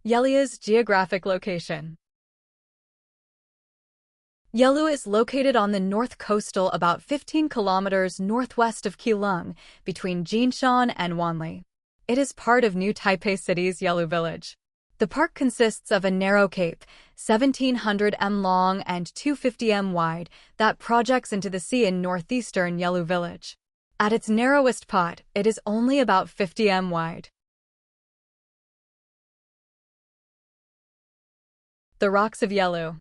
YEHLIU's geographic location. YEHLIU is located on the north coastal about 15 kilometers northwest of Keelung, between Jinshan and Wanli. It is part of New Taipei City's YEHLIU village. The park consists of a narrow cape, 1,700 m long and 250 m wide, that projects into the sea in northeastern YEHLIU village. At its narrowest part, it is only about 50 m wide. The rocks of YEHLIU.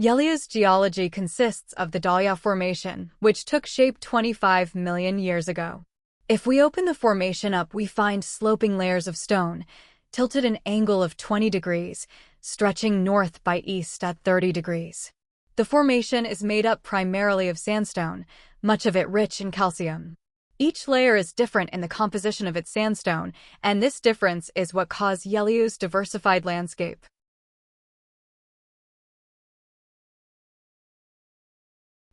YEHLIU's geology consists of the Daya Formation, which took shape 25 million years ago. If we open the formation up, we find sloping layers of stone, tilted an angle of 20 degrees, stretching north by east at 30 degrees. The formation is made up primarily of sandstone, much of it rich in calcium. Each layer is different in the composition of its sandstone, and this difference is what caused YEHLIU's diversified landscape.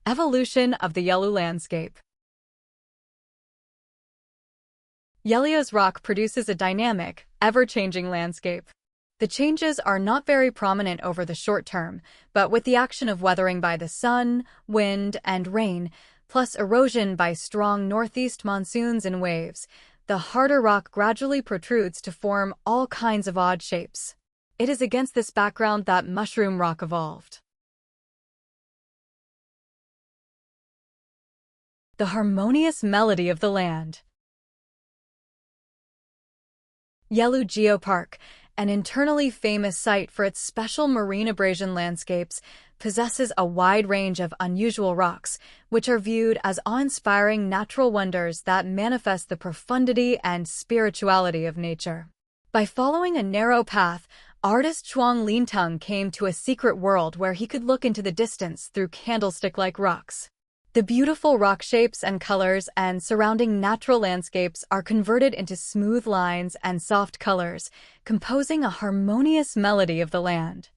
Evolution of the YEHLIU landscape. YEHLIU's rock produces a dynamic, ever-changing landscape. The changes are not very prominent over the short term, but with the action of weathering by the sun, wind, and rain, plus erosion by strong northeast monsoons and waves, the harder rock gradually protrudes to form all kinds of odd shapes. It is against this background that mushroom rock evolved. The harmonious melody of the land. YEHLIU GEOPARK, an internally famous site for its special marine abrasion landscapes, possesses a wide range of unusual rocks, which are viewed as awe-inspiring natural wonders that manifest the profundity and spirituality of nature. By following a narrow path, artist Zhuang Lintung came to a secret world where he could look into the distance through candlestick-like rocks. The beautiful rock shapes and colors and surrounding natural landscapes are converted into smooth lines and soft colors, composing a harmonious melody of the land.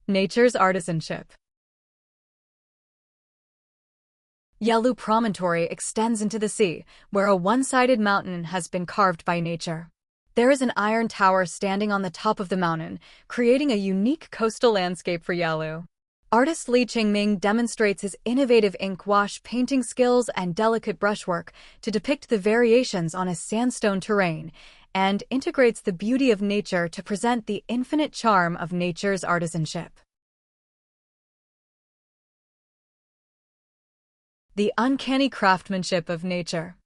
Nature's artisanship. YEHLIU Promontory extends into the sea, where a one-sided mountain has been carved by nature. There is an iron tower standing on the top of the mountain, creating a unique coastal landscape for YEHLIU. Artist Li Qingming demonstrates his innovative ink wash painting skills and delicate brushwork to depict the variations on a sandstone terrain, and integrates the beauty of nature to present the infinite charm of nature's artisanship. The uncanny craftsmanship of nature.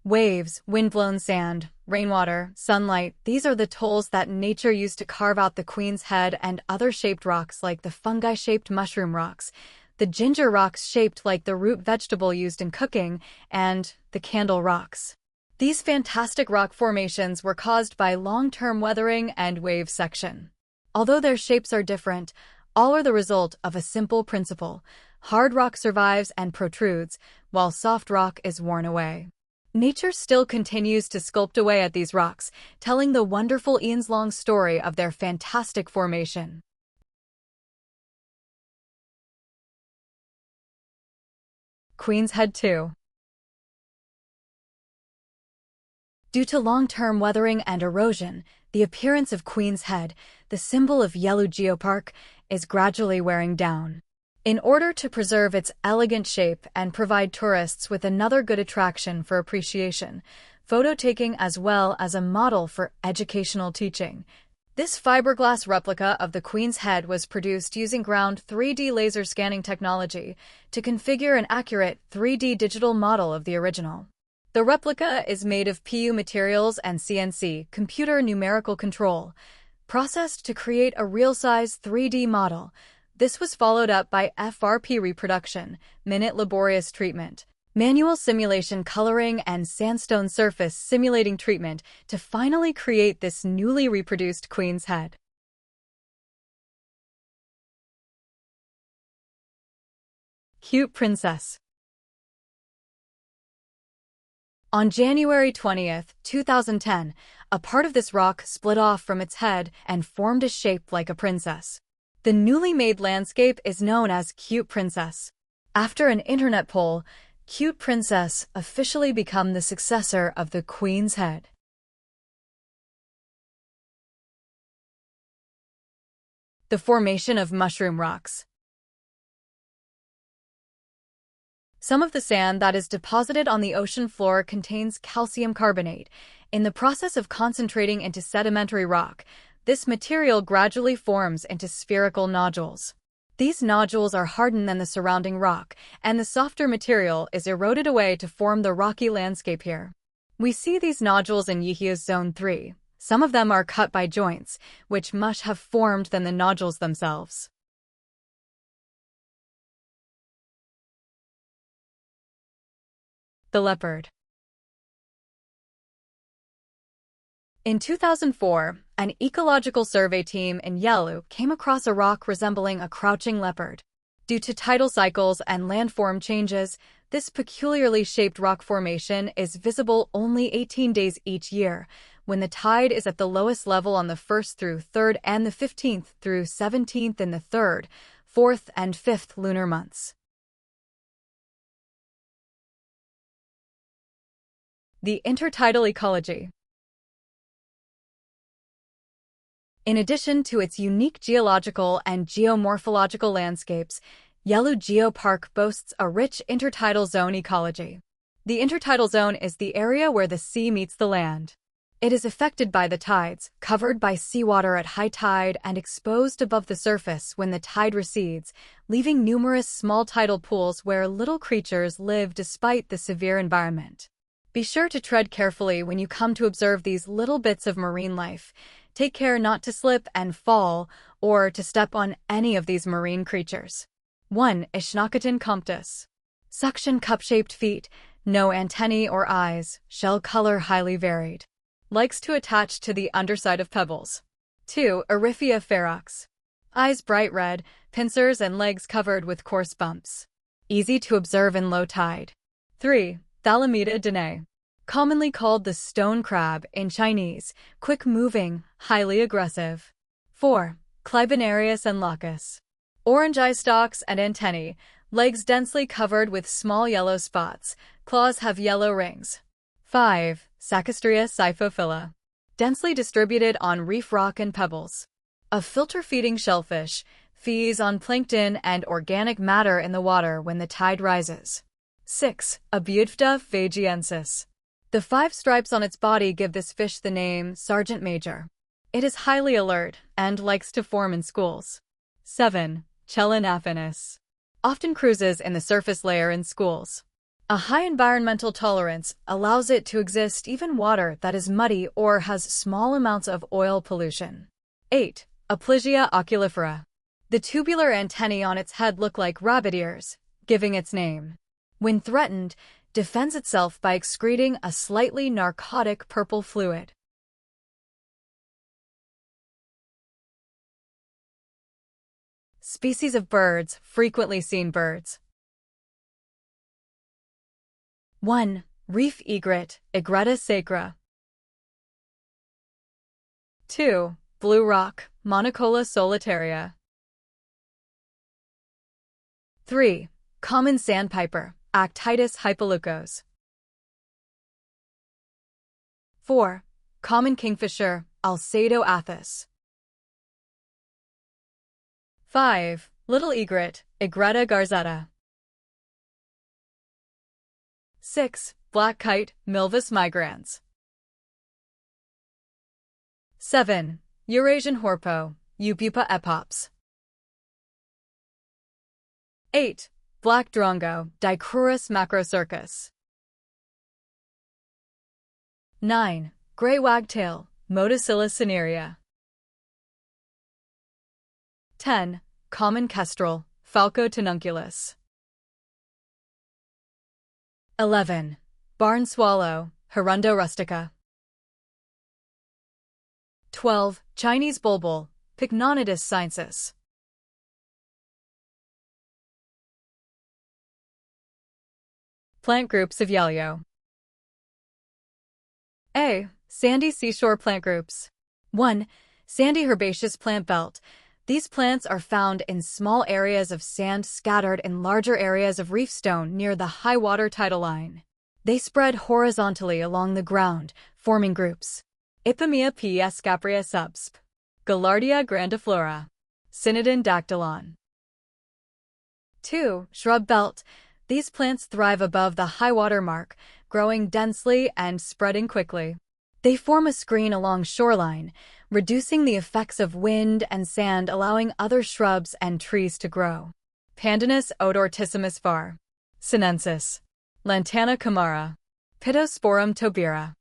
Waves, windblown sand, rainwater, sunlight, these are the tools that nature used to carve out the Queen's Head and other shaped rocks like the fungi-shaped mushroom rocks, the ginger rocks shaped like the root vegetable used in cooking, and the candle rocks. These fantastic rock formations were caused by long-term weathering and wave section. Although their shapes are different, all are the result of a simple principle. Hard rock survives and protrudes, while soft rock is worn away. Nature still continues to sculpt away at these rocks, telling the wonderful eons-long story of their fantastic formation. Queen's Head 2. Due to long-term weathering and erosion, the appearance of Queen's Head, the symbol of YEHLIU GEOPARK, is gradually wearing down. In order to preserve its elegant shape and provide tourists with another good attraction for appreciation, photo taking as well as a model for educational teaching, this fiberglass replica of the Queen's Head was produced using ground 3D laser scanning technology to configure an accurate 3D digital model of the original. The replica is made of PU materials and CNC computer numerical control, processed to create a real-size 3D model. This was followed up by FRP reproduction, minute laborious treatment, manual simulation coloring, and sandstone surface simulating treatment to finally create this newly reproduced Queen's Head. Cute Princess. On January 20, 2010, a part of this rock split off from its head and formed a shape like a princess. The newly made landscape is known as Cute Princess. After an internet poll, Cute Princess officially become the successor of the Queen's Head. The formation of mushroom rocks. Some of the sand that is deposited on the ocean floor contains calcium carbonate. In the process of concentrating into sedimentary rock, this material gradually forms into spherical nodules. These nodules are hardened than the surrounding rock, and the softer material is eroded away to form the rocky landscape here. We see these nodules in YEHLIU's Zone 3. Some of them are cut by joints, which much have formed than the nodules themselves. The leopard. In 2004, an ecological survey team in YEHLIU came across a rock resembling a crouching leopard. Due to tidal cycles and landform changes, this peculiarly shaped rock formation is visible only 18 days each year, when the tide is at the lowest level on the 1st through 3rd and the 15th through 17th in the 3rd, 4th, and 5th lunar months. The intertidal ecology. In addition to its unique geological and geomorphological landscapes, YEHLIU GEOPARK boasts a rich intertidal zone ecology. The intertidal zone is the area where the sea meets the land. It is affected by the tides, covered by seawater at high tide and exposed above the surface when the tide recedes, leaving numerous small tidal pools where little creatures live despite the severe environment. Be sure to tread carefully when you come to observe these little bits of marine life. Take care not to slip and fall or to step on any of these marine creatures. 1. Ischnocaton comptus. Suction cup-shaped feet, no antennae or eyes, shell color highly varied. Likes to attach to the underside of pebbles. 2. Erythia ferox. Eyes bright red, pincers and legs covered with coarse bumps. Easy to observe in low tide. 3. Thalamida danae. Commonly called the stone crab in Chinese, quick-moving, highly aggressive. 4. Clibonarius and locus. Orange eye stalks and antennae, legs densely covered with small yellow spots, claws have yellow rings. 5. Sacastria siphophila. Densely distributed on reef rock and pebbles. A filter-feeding shellfish, feeds on plankton and organic matter in the water when the tide rises. 6. Abuevta vagiensis. The 5 stripes on its body give this fish the name Sergeant Major. It is highly alert and likes to form in schools. 7. Chelenaphinus. Often cruises in the surface layer in schools. A high environmental tolerance allows it to exist even water that is muddy or has small amounts of oil pollution. 8. Aplysia oculifera. The tubular antennae on its head look like rabbit ears, giving its name. When threatened, defends itself by excreting a slightly narcotic purple fluid. Species of birds, frequently seen birds. 1. Reef egret, Egretta sacra. 2. Blue rock, Monocola solitaria. 3. Common sandpiper, Actitis hypoleucos. 4. Common kingfisher, Alcedo athis. 5. Little egret, Egretta garzetta. 6. Black kite, Milvus migrans. 7. Eurasian horpo, Eupupa epops. 8. Black drongo, Dicrurus macrocircus. 9. Gray wagtail, Motacilla cinerea. 10. Common kestrel, Falco tenunculus. 11. Barn swallow, Hirundo rustica. 12. Chinese bulbul, Pycnonitis sinensis. Plant groups of YEHLIU. A. Sandy seashore plant groups. 1. Sandy herbaceous plant belt. These plants are found in small areas of sand scattered in larger areas of reef stone near the high water tidal line. They spread horizontally along the ground, forming groups. Ipomea p. escapria subsp. Gaillardia grandiflora. Synodon dactylon. 2. Shrub belt. These plants thrive above the high water mark, growing densely and spreading quickly. They form a screen along shoreline, reducing the effects of wind and sand, allowing other shrubs and trees to grow. Pandanus odortissimus var. Sinensis. Lantana camara. Pittosporum tobira.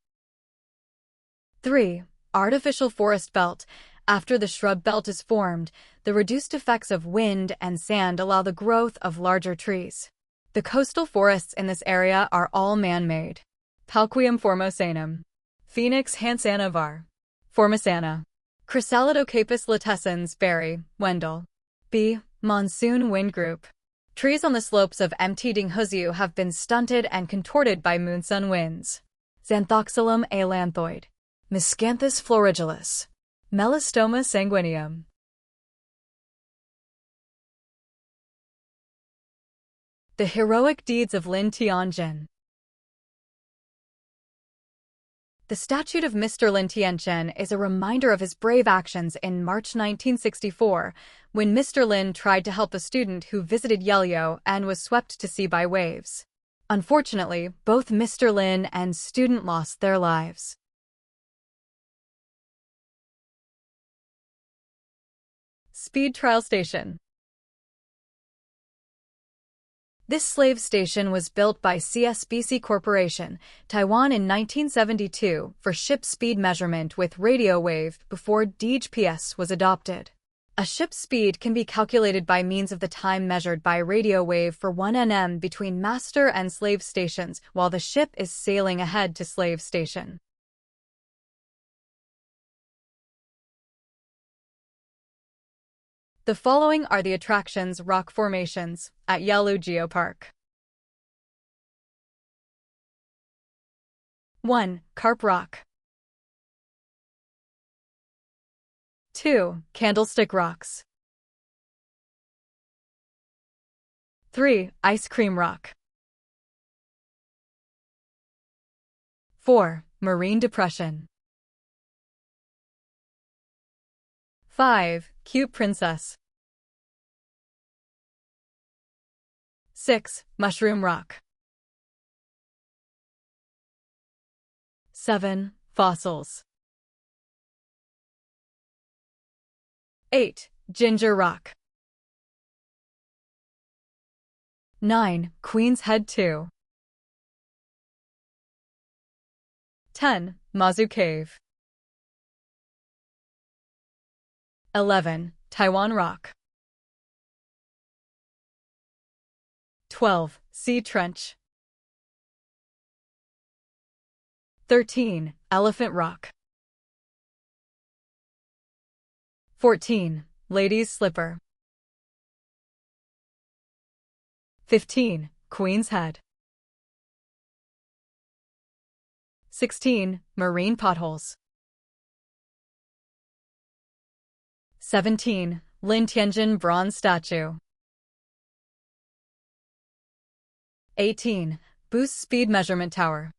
3. Artificial forest belt. After the shrub belt is formed, the reduced effects of wind and sand allow the growth of larger trees. The coastal forests in this area are all man-made. Palquium formosanum. Phoenix hansana var. Formosana. Chrysalidocarpus latessans Barry, Wendell. B. Monsoon wind group. Trees on the slopes of Mt. Dinghuzhu have been stunted and contorted by moonsun winds. Xanthoxylum alanthoid. Miscanthus florigilis. Melastoma sanguineum. The heroic deeds of Lin Tianzhen. The statute of Mr. Lin Tianzhen is a reminder of his brave actions in March 1964, when Mr. Lin tried to help a student who visited YEHLIU and was swept to sea by waves. Unfortunately, both Mr. Lin and student lost their lives. Speed Trial Station. This slave station was built by CSBC Corporation, Taiwan in 1972 for ship speed measurement with radio wave before DGPS was adopted. A ship's speed can be calculated by means of the time measured by radio wave for 1 nm between master and slave stations while the ship is sailing ahead to slave station. The following are the attractions rock formations at YEHLIU GEOPARK. 1. Carp Rock. 2. Candlestick Rocks. 3. Ice Cream Rock. 4. Marine Depression. 5. Cute Princess. 6. Mushroom Rock. 7. Fossils. 8. Ginger Rock. 9. Queen's Head 2. 10. Mazu Cave. 11. Taiwan Rock. 12. Sea Trench. 13. Elephant Rock. 14. Lady's Slipper. 15. Queen's Head. 16. Marine Potholes. 17. Lin Tianzhen Bronze Statue. 18. Boost Speed Measurement Tower.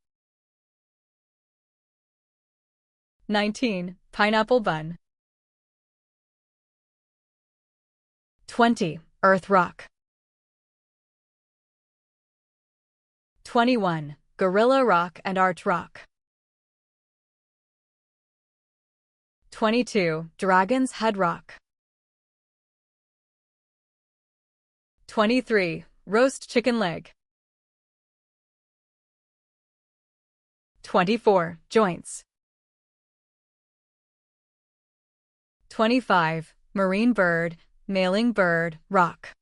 19. Pineapple Bun. 20. Earth Rock. 21. Gorilla Rock and Arch Rock. 22. Dragon's Head Rock. 23. Roast Chicken Leg. 24. Joints. 25. Marine Bird, Mailing Bird, Rock.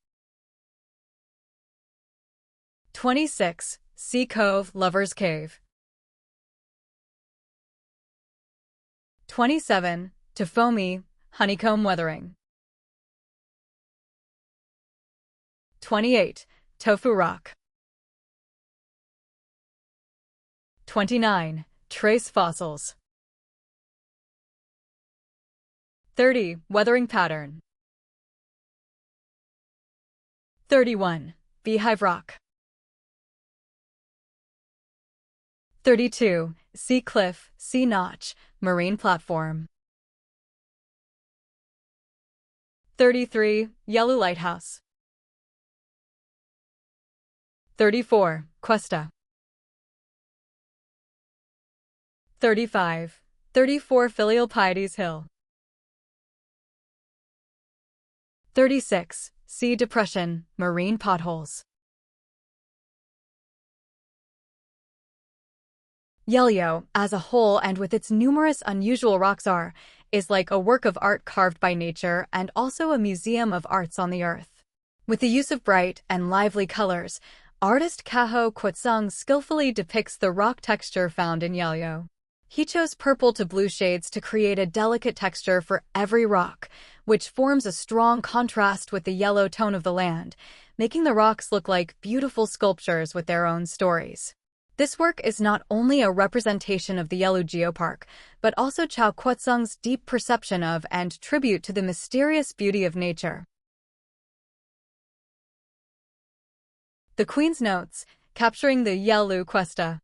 26. Sea Cove, Lover's Cave. 27. Tofomi, Honeycomb Weathering. 28. Tofu Rock. 29. Trace Fossils. 30. Weathering Pattern. 31. Beehive Rock. 32. Sea Cliff, Sea Notch, Marine Platform. 33. YEHLIU Lighthouse. 34. Cuesta. 35. 34 Filial Pieties Hill. 36. Sea Depression, Marine Potholes. YEHLIU, as a whole and with its numerous unusual rocks is like a work of art carved by nature and also a museum of arts on the earth. With the use of bright and lively colors, artist Kaho Kwotsung skillfully depicts the rock texture found in YEHLIU. He chose purple to blue shades to create a delicate texture for every rock, which forms a strong contrast with the yellow tone of the land, making the rocks look like beautiful sculptures with their own stories. This work is not only a representation of the YEHLIU Geopark, but also Chao Kwotsung's deep perception of and tribute to the mysterious beauty of nature. The Queen's Notes, capturing the YEHLIU Cuesta.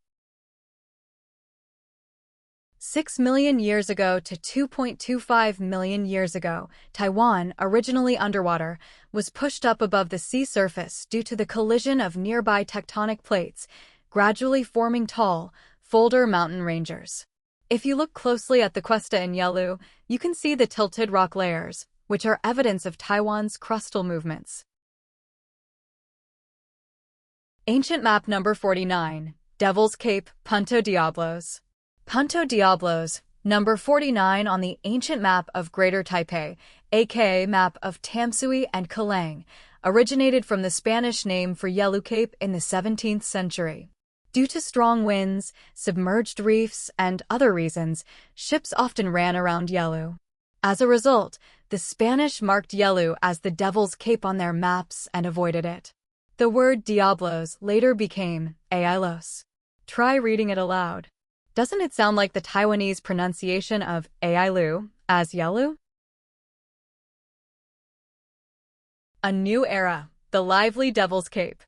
6 million years ago to 2.25 million years ago, Taiwan, originally underwater, was pushed up above the sea surface due to the collision of nearby tectonic plates, gradually forming tall, folder mountain ranges. If you look closely at the Cuesta in YEHLIU, you can see the tilted rock layers, which are evidence of Taiwan's crustal movements. Ancient Map Number 49, Devil's Cape, Punto Diablos. Punto Diablos, number 49 on the ancient map of Greater Taipei, aka map of Tamsui and Kelang, originated from the Spanish name for YEHLIU Cape in the 17th century. Due to strong winds, submerged reefs, and other reasons, ships often ran around YEHLIU. As a result, the Spanish marked YEHLIU as the Devil's Cape on their maps and avoided it. The word Diablos later became Ailos. Try reading it aloud. Doesn't it sound like the Taiwanese pronunciation of Ailu as YEHLIU? A new era, the lively Devil's Cape.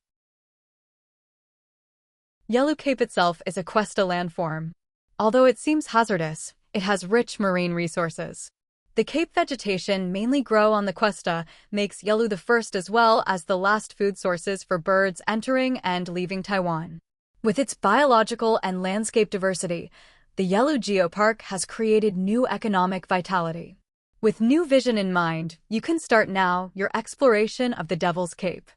YEHLIU Cape itself is a Cuesta landform. Although it seems hazardous, it has rich marine resources. The Cape vegetation mainly grow on the Cuesta makes YEHLIU the first as well as the last food sources for birds entering and leaving Taiwan. With its biological and landscape diversity, the YEHLIU Geopark has created new economic vitality. With new vision in mind, you can start now your exploration of the Devil's Cape.